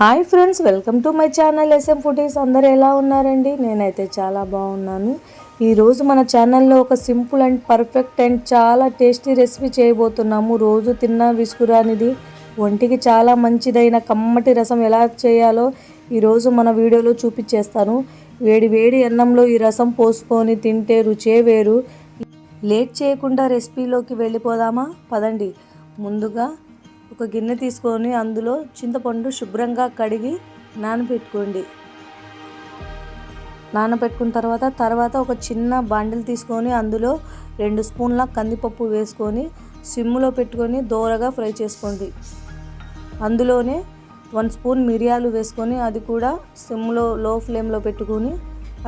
Hi friends, welcome to my channel S M foodies. అందరు ఎలా ఉన్నారండి? నేనైతే చాలా బాగున్నాను. ఈరోజు మన ఛానల్లో ఒక సింపుల్ అండ్ పర్ఫెక్ట్ అండ్ చాలా టేస్టీ రెసిపీ చేయబోతున్నాము. రోజు తిన్న విసుకురానిది, ఒంటికి చాలా మంచిదైన కమ్మటి రసం ఎలా చేయాలో ఈరోజు మన వీడియోలో చూపించేస్తాను. వేడి వేడి అన్నంలో ఈ రసం పోసుకొని తింటే రుచే వేరు. లేట్ చేయకుండా రెసిపీలోకి వెళ్ళిపోదామా? పదండి. ముందుగా ఒక గిన్నె తీసుకొని అందులో చింతపండు శుభ్రంగా కడిగి నానబెట్టుకున్న తర్వాత ఒక చిన్న బాండిల్ తీసుకొని అందులో 2 స్పూన్ల కందిపప్పు వేసుకొని సిమ్లో పెట్టుకొని దోరగా ఫ్రై చేసుకోండి. అందులోనే 1 స్పూన్ మిరియాలు వేసుకొని అది కూడా సిమ్లో లో ఫ్లేమ్లో పెట్టుకొని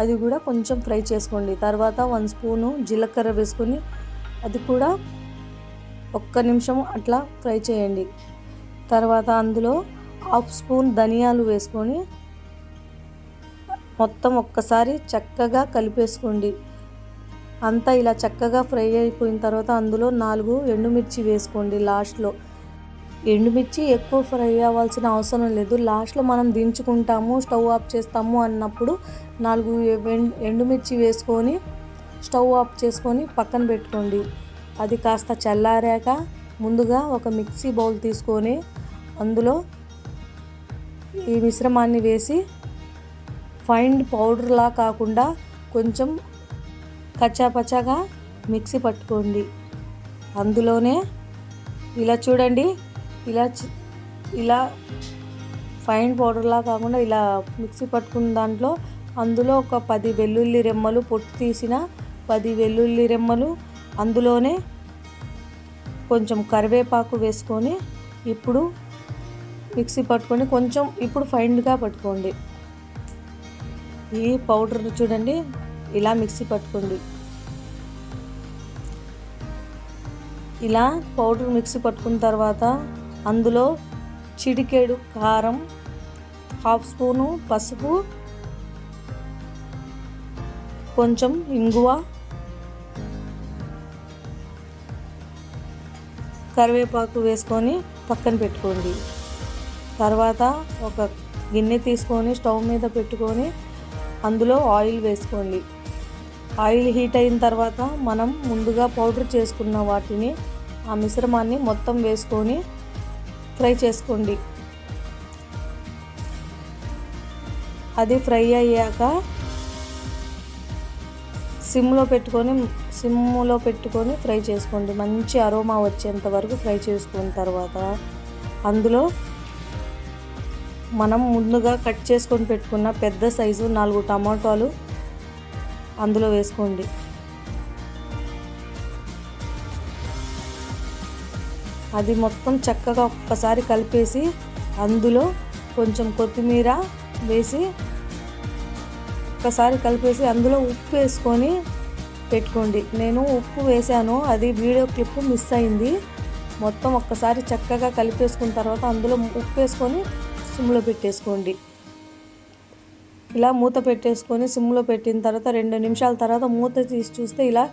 అది కూడా కొంచెం ఫ్రై చేసుకోండి. తర్వాత 1 స్పూను జీలకర్ర వేసుకొని అది కూడా 1 నిమిషం అట్లా ఫ్రై చేయండి. తర్వాత అందులో 1/2 స్పూన్ ధనియాలు వేసుకొని మొత్తం ఒక్కసారి చక్కగా కలిపేసుకోండి. అంతా ఇలా చక్కగా ఫ్రై అయిపోయిన తర్వాత అందులో 4 ఎండుమిర్చి వేసుకోండి. లాస్ట్లో ఎండుమిర్చి ఎక్కువ ఫ్రై అవ్వాల్సిన అవసరం లేదు. లాస్ట్లో మనం దించుకుంటాము, స్టవ్ ఆఫ్ చేస్తాము అన్నప్పుడు 4 ఎండుమిర్చి వేసుకొని స్టవ్ ఆఫ్ చేసుకొని పక్కన పెట్టుకోండి. అది కాస్త చల్లారాక ముందుగా ఒక మిక్సీ బౌల్ తీసుకొని అందులో ఈ మిశ్రమాన్ని వేసి ఫైన్ పౌడర్లా కాకుండా కొంచెం కచ్చాపచ్చాగా మిక్సీ పట్టుకోండి. అందులోనే ఇలా చూడండి, ఇలా ఫైన్ పౌడర్లా కాకుండా ఇలా మిక్సీ పట్టుకున్న దాంట్లో అందులో ఒక 10 వెల్లుల్లి రెమ్మలు, పొట్టు తీసిన 10 వెల్లుల్లి రెమ్మలు, అందులోనే కొంచెం కరివేపాకు వేసుకొని ఇప్పుడు మిక్సీ పట్టుకొని కొంచెం ఇప్పుడు ఫైన్గా పట్టుకోండి. ఈ పౌడర్ చూడండి, ఇలా మిక్సీ పట్టుకోండి. ఇలా పౌడర్ మిక్సీ పట్టుకున్న తర్వాత అందులో చిటికెడు కారం, 1/2 స్పూను పసుపు, కొంచెం ఇంగువ, కరివేపాకు వేసుకొని పక్కన పెట్టుకోండి. తర్వాత ఒక గిన్నె తీసుకొని స్టవ్ మీద పెట్టుకొని అందులో ఆయిల్ వేసుకోండి. ఆయిల్ హీట్ అయిన తర్వాత మనం ముందుగా పౌడర్ చేసుకున్న వాటిని ఆ మిశ్రమాన్ని మొత్తం వేసుకొని ఫ్రై చేసుకోండి. అది ఫ్రై అయ్యాక సిమ్లో పెట్టుకొని ఫ్రై చేసుకోండి. మంచి అరోమా వచ్చేంత వరకు ఫ్రై చేసుకున్న తర్వాత అందులో మనం ముందుగా కట్ చేసుకొని పెట్టుకున్న పెద్ద సైజు 4 టమాటాలు అందులో వేసుకోండి. అది మొత్తం చక్కగా ఒక్కసారి కలిపేసి అందులో కొంచెం కొత్తిమీర వేసి ఒక్కసారి కలిపేసి అందులో ఉప్పు వేసుకొని పెట్టుకోండి. నేను ఉప్పు వేసాను, అది వీడియో క్లిప్ మిస్ అయింది. మొత్తం ఒక్కసారి చక్కగా కలిపేసుకున్న తర్వాత అందులో ఉప్పు వేసుకొని సిమ్లో పెట్టేసుకోండి. ఇలా మూత పెట్టేసుకొని సిమ్లో పెట్టిన తర్వాత 2 నిమిషాల తర్వాత మూత తీసి చూస్తే ఇలా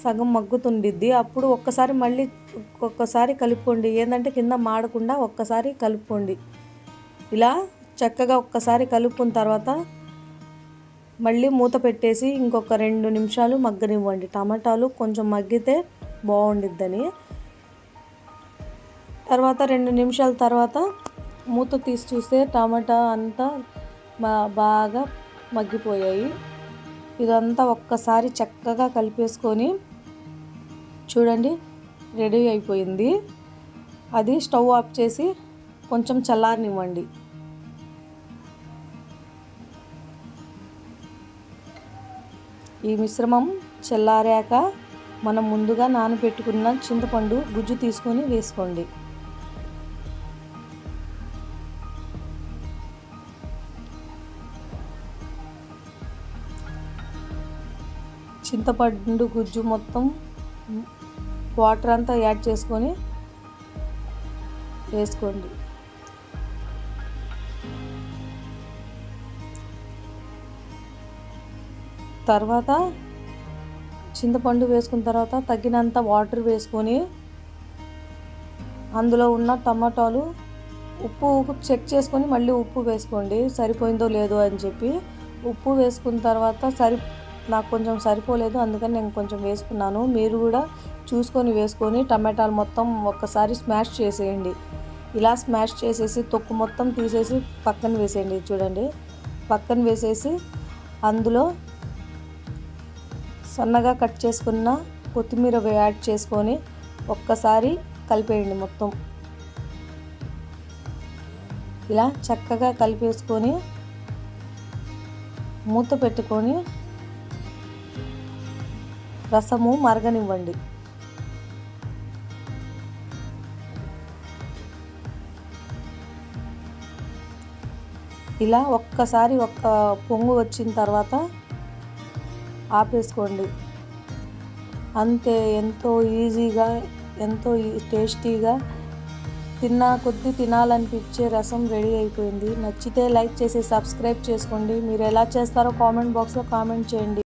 సగం మగ్గుతుండిద్ది. అప్పుడు ఒక్కసారి కలుపుకోండి. ఏంటంటే కింద మాడకుండా ఒక్కసారి కలుపుకోండి. ఇలా చక్కగా ఒక్కసారి కలుపుకున్న తర్వాత మళ్ళీ మూత పెట్టేసి ఇంకొక 2 నిమిషాలు మగ్గనివ్వండి. టమాటాలు కొంచెం మగ్గితే బాగుండిద్దని. తర్వాత 2 నిమిషాల తర్వాత మూత తీసి చూస్తే టమాటా అంతా బాగా మగ్గిపోయాయి. ఇదంతా ఒక్కసారి చక్కగా కలిపేసుకొని చూడండి, రెడీ అయిపోయింది. అది స్టవ్ ఆఫ్ చేసి కొంచెం చల్లారనివ్వండి. ఈ మిశ్రమం చల్లారాక మనం ముందుగా నానబెట్టుకున్న చింతపండు గుజ్జు తీసుకొని వేసుకోండి. చింతపండు గుజ్జు మొత్తం వాటర్ అంతా యాడ్ చేసుకొని వేసుకోండి. తర్వాత చింతపండు వేసుకున్న తర్వాత తగినంత వాటర్ వేసుకొని అందులో ఉన్న టమాటాలు ఉప్పు చెక్ చేసుకొని మళ్ళీ ఉప్పు వేసుకోండి, సరిపోయిందో లేదో అని చెప్పి. ఉప్పు వేసుకున్న తర్వాత నాకు కొంచెం సరిపోలేదు, అందుకని నేను కొంచెం వేసుకున్నాను. మీరు కూడా చూసుకొని వేసుకొని టమాటాలు మొత్తం ఒక్కసారి స్మాష్ చేసేయండి. ఇలా స్మాష్ చేసేసి తొక్కు మొత్తం తీసేసి పక్కన వేసేయండి. చూడండి, పక్కన వేసేసి అందులో సన్నగా కట్ చేసుకున్న కొత్తిమీర యాడ్ చేసుకొని ఒక్కసారి కలిపేయండి మొత్తం. ఇలా చక్కగా కలిపేసుకొని మూత పెట్టుకొని రసము మరగనివ్వండి. ఇలా ఒక్కసారి ఒక్క పొంగు వచ్చిన తర్వాత ఆపేసుకోండి. అంతే, ఎంతో ఈజీగా ఎంతో టేస్టీగా తిన్నా కొద్దీ తినాలనిపించే రసం రెడీ అయిపోయింది. నచ్చితే లైక్ చేసి సబ్స్క్రైబ్ చేసుకోండి. మీరు ఎలా చేస్తారో కామెంట్ బాక్స్లో కామెంట్ చేయండి.